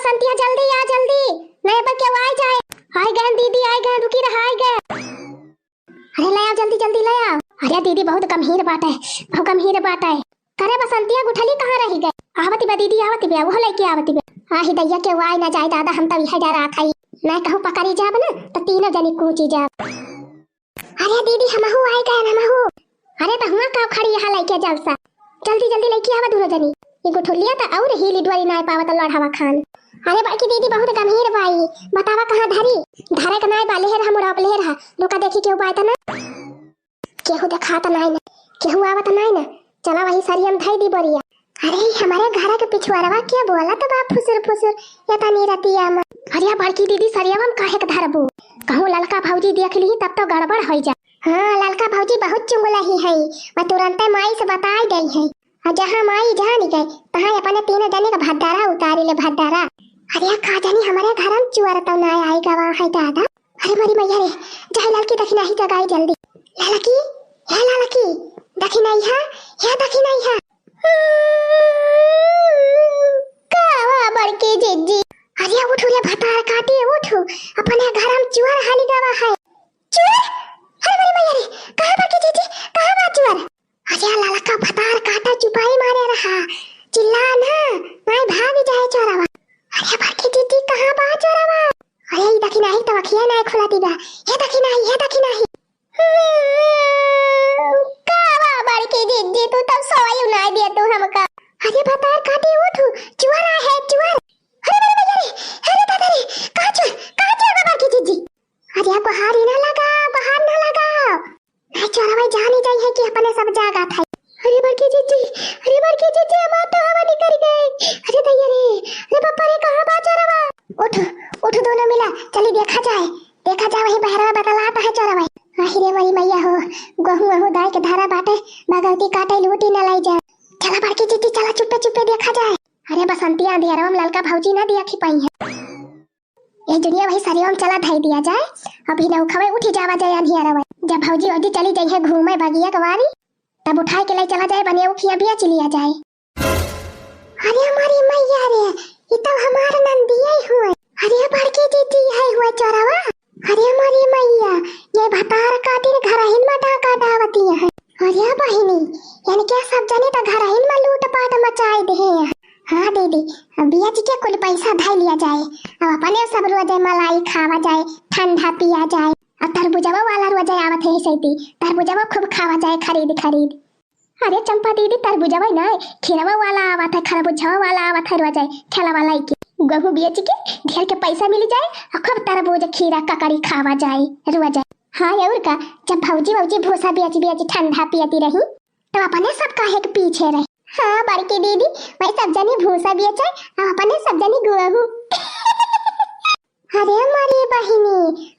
बसंतिया जल्दी आ जल्दी, नहीं अब क्या आ जाए। आए गए दीदी, आए गए, रुकी रहा, आए गए। अरे ले आओ जल्दी जल्दी ले आओ। अरे दीदी बहुत गंभीर बात है, बहुत गंभीर बात है। करे बसंतिया गुठली कहाँ रही गए? आवती बा दीदी, आवती बा, वो लेके आवती बा। आही दैया के वाई ना जाए दादा, हम तो यह डरा खाई नहीं कहूँ पकड़ी जाब ना तो तीनों जनी कूची जाब। अरे दीदी हमहू आए गए, हमहू। अरे तो हुआ का खड़ी यहाँ लेके जाओ सा, जल्दी जल्दी लेके आवा दोनों जनी। ये गुठलिया तो और ही लिडवारी ना पावत लड़ावा खान। अरे बाकी दीदी बहुत गंभीर बाई, बतावा कहाँ धरी? धारे का नाय बाले है, हम उड़ा पले रहा रुका देखी क्यों पाए ना, केहू देखा तो नहीं ना, केहू आवत नहीं ना। चला वही सरियम धाई दी बरिया। अरे हमारे घर के पिछवाड़वा क्या बोला तो बाप फुसुर फुसुर या तनी रतिया में। अरे बड़की दीदी सरियम काहे के धरबू? कहूँ ललका भौजी देख ली तब तो गड़बड़ हो जा। हाँ ललका भौजी बहुत चुंगला ही है, मैं तुरंत माई से बताई गई है। और जहाँ माई जानी गई तहाँ अपने तीनों जने का भद्दारा उतारी ले भद्दारा। अरे का जानी हमारे घर में चुअर तो ना आएगा वहाँ है दादा। अरे मरी मैया रे, जाए लड़की दखिना ही जगाई जल्दी। लड़की है, लड़की दखिना ही है, या दखिना ही है। कावा बड़के जीजी, अरे उठो रे भतार काटे उठो, अपने घर में चुअर हाली गावा है। चुअर? अरे मरी मैया रे, कहाँ बड़के जीजी, कहाँ बा चुअर? अरे ललका भतार काटा चुपाई मारे रहा, चिल्ला ना मैं भाग जाए चोरवा। अरे बड़की दीदी कहाँ बा चोरवा? अरे ये दखिना ही तो अखिया ना खुलाती बा, ये दखिना ही, ये दखिना ही। कावा बड़की दीदी तू तब सोई उनाई दिया तू हमका। अरे भतार काटे उठो, चुअर है चुअर। अरे मेरे भैया रे, अरे दादा रे, कहाँ चुअर बड़की दीदी? अरे बाहर ही ना लगा, बाहर ना लगा, नहीं चोरवा जानी चाहिए कि अपने सब जागा था। अरे बड़की जीजी, अरे बड़की जीजी हमार तो हवा निकल गई। अरे दैया रे, अरे पापा रे कहाँ बा चोरवा? उठ उठ दोनों मिला, चली देखा जाए वही बहरवा बतलाता है चोरवा। आहिरे मरी मैया हो, गहू अहू दाई के धारा बाटे बगौती काटे लूटी न लाई जाए। चला बड़की जीजी चला चुप्पे चुप्पे देखा जाए। अरे बसंतिया अंधेरा में ललका भौजी ना देखी पाई है। ये दुनिया वही सरियम चला धाई दिया जाए, अभी न उठावे उठी जावा जाए अंधेरा में। जब भौजी ओदी चली जाई है घूमे बगिया कवारी तब उठाए के ले चला जाए बनिया उखिया बिया चलिया जाए। अरे हमारी मैया रे, ये तो हमारा नंदिया ही हुए। अरे बड़की दीदी है हुए चोरवा। अरे हमारी मैया, ये भतार काटी घर हिन में डाका डावती है। अरे बहिनी, यानी क्या सब जने तो घर हिन में लूट पाट मचाई दे हैं। हाँ दीदी, बिया जी के कुल पैसा धाई लिया जाए, अब अपने सब रोज मलाई खावा जाए, ठंडा पिया जाए, और तरबूजवा वाला रोज आवत है सैती, तरबूजवा खूब खावा जाए खरीद खरीद। अरे चंपा दीदी तरबूजवा ना, खीरवा वाला आवत है, खरबूजवा वाला आवत है रोज ठेला वाला की। गहू बेच के ढेर के पैसा मिल जाए और खूब तरबूज खीरा ककड़ी खावा जाए रोज। हाँ और का, जब भौजी भौजी भूसा बेच बेच ठंडा पियती रही तो अपने सब काहे के पीछे रही। हाँ बड़की दीदी, वही सब जनी भूसा बेचे और अपने सब जनी गहू। अरे हमारी बहिनी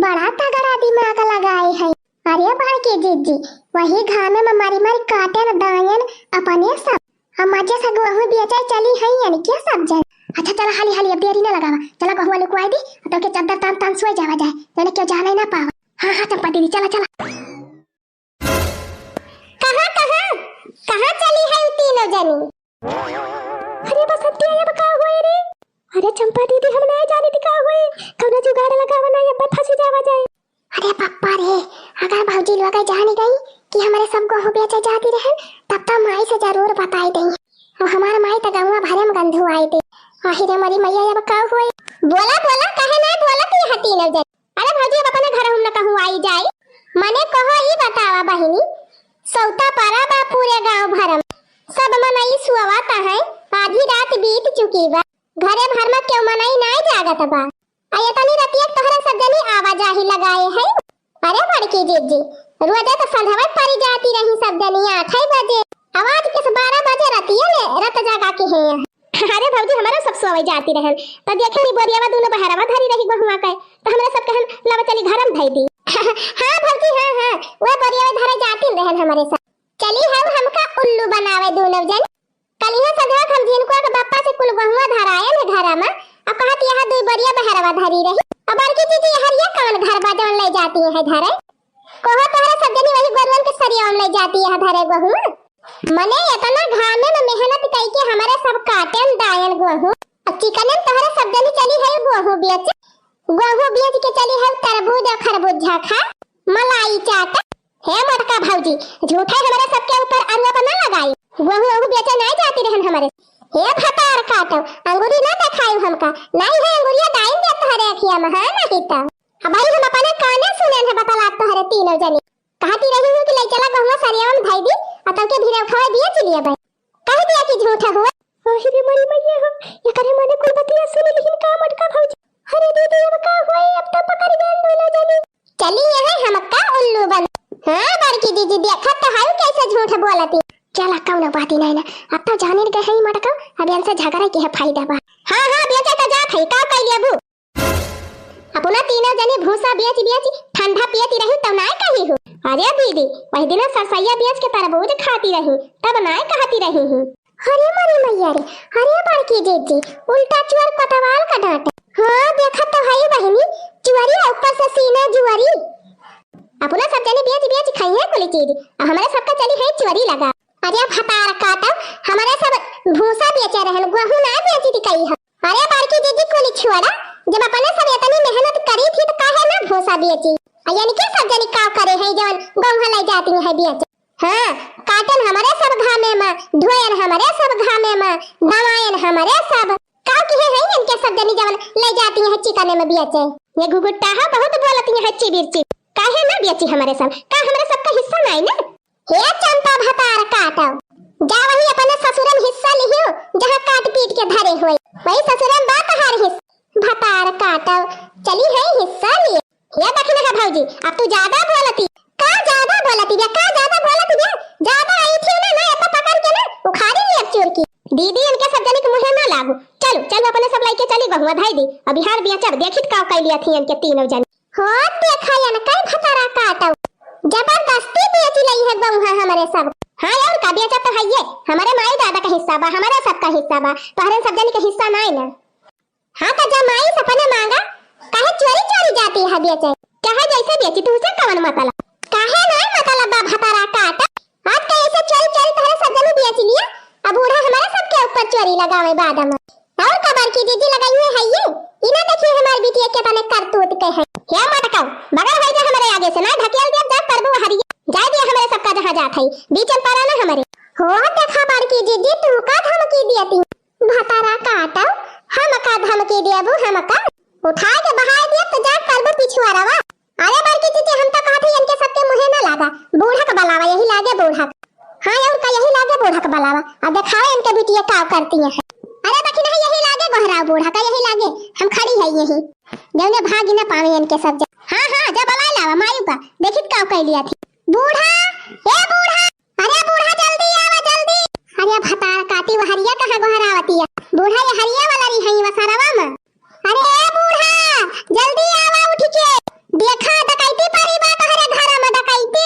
बड़ा तगड़ा दिमाग लगाए है। अरे बड़की जीजी, वही घामे में मारी मारी काटे न दायन अपने सब हम मजे से गहू बेचे चली है, यानी क्या सब जन। अच्छा चला हाली हाली अब देरी न लगावा, चला गहू वाले को आई दी तो के चद्दर तान तान सोए जावा जाए, मैंने क्यों जाना ही ना पावा। हाँ हाँ चंपा दीदी चला चला। कहाँ चली है तीनों जनी? अरे बसंतिया ये बका हुए रे। अरे चंपा दीदी हम नहीं जाने दिखा हुए, कौनो जुगाड़ लगावा ना, ये फंसी जावा जाए। अरे पप्पा रे, अगर भौजी लोग जानी गई कि हमारे सब गहू बेचे जाती रहे तब तो माई से जरूर बताई देंगे, और हमारा माई तो गहुआ भरे में गंधु आई थी। आहिरे मरी मैया ये बका हुए। बोला बोला कहे ना बोला कि यहाँ तीनों जन। अरे भौजी अब अपने घर हम न कहूँ आई जाए, मने कहो ही बतावा बहिनी, सौता पारा बा पूरे गांव भरम, सब मनई सुवाता है, आधी रात बीत चुकी बा, घरे भर में क्यों मनई नहीं जागत बा, आयतनी रतिया तोहरा सब जनी आवाजाही लगाए है। अरे बड़की जीजी, रोजे तो संध्यावत पारी जाती रही सब जनी 8 बजे, आवाज किस 12 बजे रतिया ले रत जागा के है। अरे भौजी हमारा सब सोवे जाती रहन तो देखे नी बोरियावा दोनों बहरावा धरी रही बहुआ के, तो हमरा सब कहन लव चली घरम धई दी। हां भौजी हां वो बोरियावा धरे जाती रहन हमारे साथ, चली हमका उल्लू बनावे दोनों जन। कलिया सदा हम जिनको के बापा से कुल बहुआ धराए ने घरा में, अब कहत यहां दो बोरिया बहरावा धरी रही, अब बड़की जीजी हरिया कौन घर बाजन ले जाती है धरे, कोहा तोहरा सब जनी वही गोरवन के सरिया में ले जाती है धरे गहू। मने इतना घामे में मेहनत कई के हमारे सब काटन दायन गहू, चिकन तोहरा सब जनी चली है गेहूं बेच के चली है तरबूज और खरबूजा खा मलाई चाट है मोटका भौजी झूठे हमारे सबके ऊपर अंग बना लगाई गेहूं बेचे नहीं जाती रहन हमारे हे फटार काटो अंगूरी ना दिखाई हमका नहीं है अंगूरिया डाइन दे तोहरे अखिया में है नहीं तो हमारी हम अपने काने सुने है बतला तोहरे तीनों जनी कहती रही हूं कि ले चला गेहूं सरिया में भाई दी और तब के भीरे उठाए दिए चलिए भाई कह दिया कि झूठा हुआ ओही मरी मैया हो ये करे माने कुल बतिया सुनी लेकिन का मटका भौजी अरे दीदी अब का हुआ अब तो पकड़ गए दोनों जनी चली यहां हम का उल्लू बन हां बड़की दीदी देखा तो है कैसे झूठ बोलती चला कौन बात नहीं ना अब तो जाने के है मटका अब इनसे झगड़ा के है फायदा बा हां बेचा का जा खई का कइले अबू अपना तीनों जने भूसा बेच ठंडा पियती रही तब नाय कही हूं अरे दीदी वही दिन सरसैया बेच के तरबूज खाती रही तब नाय कहती रही हूं अरे मरी मैया रे अरे बड़की दीदी उल्टा चुअर पतवाल का डांट हां देखा तो है बहनी चुअरी ऊपर से सीना जुअरी अपना सब जने बेच खाई है कुली चीज हमारे सबका चली है चुअरी लगा अरे फटार काटा हमारे सब भूसा बेचे रहन गेहूं ना बेची थी कही है अरे बड़की दीदी कुली छुआरा जब अपने सब इतनी मेहनत करी थी तो काहे ना भूसा बेची यानी कि सब जनी का करे है जवन गेहूं लाई जाती है बेच हां काटन हमारे सब घामे में धोयन हमारे सब घामे में दवायन हमारे सब का के है इनके सब जनी जवन ले जाती है चिकन में बेचे ये गुगुट्टा है बहुत बोलती है हच्ची बिरची काहे ना बेची हमारे सब का हमारे सब का हिस्सा नहीं ना हे चंपा भतार काटो जा वही अपने ससुर में हिस्सा लियो जहां काट पीट के धरे होए वही ससुर में बात हार हिस्सा भतार काटो चली है हिस्सा लिए ये देखना है भौजी अब तू ज्यादा बोलती का ज्यादा बोलती है का ज्यादा बोलती है ज्यादा आई थी ना ऐसा पकड़ के ना उखाड़ी ली एक चोर की दीदी इनके सब जने के मुंह ना लागू चलो अपने सब लाइके चली बहुआ भाई दी अब बिहार बेचब देखित का कई लिया थी इनके तीनों जन हो देखा या ना कई भतारा काटो जबरदस्ती बेच ली है बहुआ हमारे सब हां और का बेचा तो है ये हमारे माई दादा का हिस्सा बा हमारे सब का हिस्सा बा तोहरे सब जने के हिस्सा नहीं ना हां तो जब माई सपने मांगा काहे चोरी जाती है बेचे चाहे जैसे बेची तू उसे कवन मतलब काहे ना मतलब बा भतारा काट आज के ऐसे चोरी तोहरे सब जने बेच लिया अब बूढ़ा हमारे सबके ऊपर चोरी लगावे बाद में और कबर की दीदी लगाई हुई है ये इना देखिए हमारी बिटिया के तने करतूत के है क्या मटकाओ बगल है जा हमारे आगे से ना ढकेल दे जा करबो हरिया जाय दे हमारे सबका जहां जात है बीच में पड़ा ना हमारे हो देखा बड़की दीदी तू का धमकी दियती भतारा काटो हम का धमकी देबू हम का उठा के बहा दे तो जा करबो पिछुआरवा अरे बड़की दीदी हम तो कहते इनके सबके मुंह ना लागा बूढ़ा का बलावा यही लागे बूढ़ा हां और का यही लागे बूढ़ा का बलावा अब दिखाओ इनके बिटिया का करती है अरे बकी नहीं यही लागे गोहरा बूढ़ा का यही लागे हम खड़ी है यही देवने भाग ना पावे इनके सब हां जा बला लावा मायू का देखित का कह लिया थी बूढ़ा ए बूढ़ा अरे बूढ़ा जल्दी आवा जल्दी अरे भतार काटी वो हरिया कहां गोहरावती है बूढ़ा ये हरिया वाला रही है वसरवा में अरे ए बूढ़ा जल्दी आवा उठ के देखा डकैती परी बा तोहरे घर में डकैती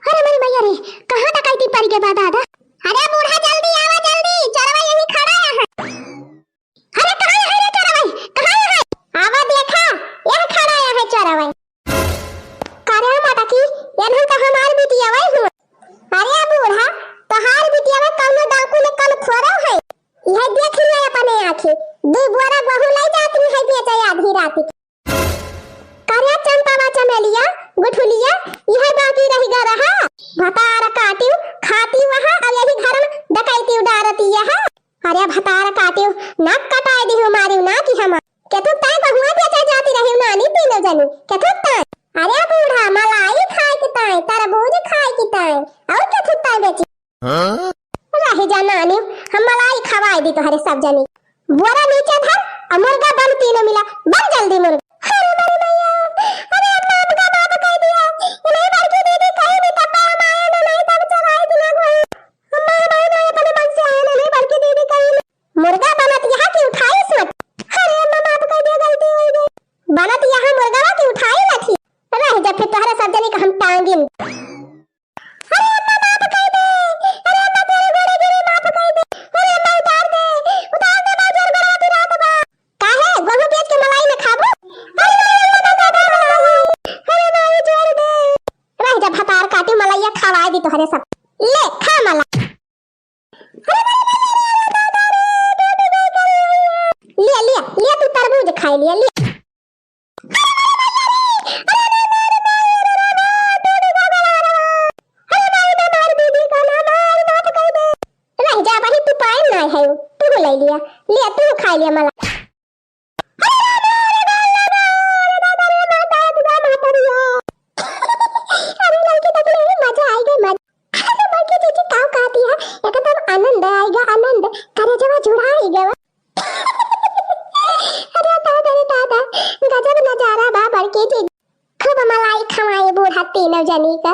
अरे मेरी मैया रे कहां डकैती परी के बा दादा अरे बूढ़ा जल्दी आवा जल्दी चरवा यही खड़ा है अरे कहां है रे चरवा कहां है आवा देखा यह खड़ा है चरवा करे माता की ये तो हमार बिटिया वही हूं अरे बूढ़ा तोहार बिटिया में कौन डाकू ने कम थोड़ा है यह देख ले अपने आंखें दो बोरा गहूं लाई जाती है बेचे आधी रात करे चंपा चमेलिया गुठुलिया यह बाकी रह गा रहा भतार काटी खाती वहां और यही घर में डकैती उड़ारती है अरे भतार काटी नाक कटाई दी मारी ना कि हम के तू ताई बहुआ बेचे जाती रही नानी तीनों जनी के तू ताई अरे बूढ़ा मलाई खाए की ताई तरबूज खाए की ताई और के तू ताई बेची हां रही जा नानी हम मलाई खवाई दी तोहरे सब जनी बोरा नीचे धर और मुर्गा बन तीनों मिला बन जल्दी मुर्गा अरे मेरी मैया अरे बाप का बाप कह दिया ये नहीं बड़की दीदी कहीं भी तप्पा माया ने नहीं तब चलाए दिना कोई अम्मा भाई ने अपने मन से आया नहीं बड़की दीदी कहीं मुर्गा बनत यहां की उठाई मत अरे अम्मा बाप कह दिया गलती हो गई बनत यहां मुर्गा की उठाई न थी रह जा फिर तोहरे सब जनी का हम टांगिन अरे अम्मा बाप कह दे अरे अम्मा तेरे गोड़े गिरी बाप कह दे अरे अम्मा उतार दे बाजार बराती रात बा काहे गेहूं बेच के मलाई में खाबो अरे भाई जोड़ दे रह जा भतार काटी मलाइया खवा दी तोहरे सब ले खा मला अरे खाई लिया ले रह जा भाई तू पाए ना है तू ले लिया ले तू खा लिया मला अरे लड़की तक ले मजा आएगा मजा अरे बाकी चीज काव कहती है एकदम आनंद आएगा आनंद करे जवा जुड़ाएगा अरे दादा गजब नजारा बा बड़की चीज खूब मलाई खवाए बूढ़ा तीनों जनी का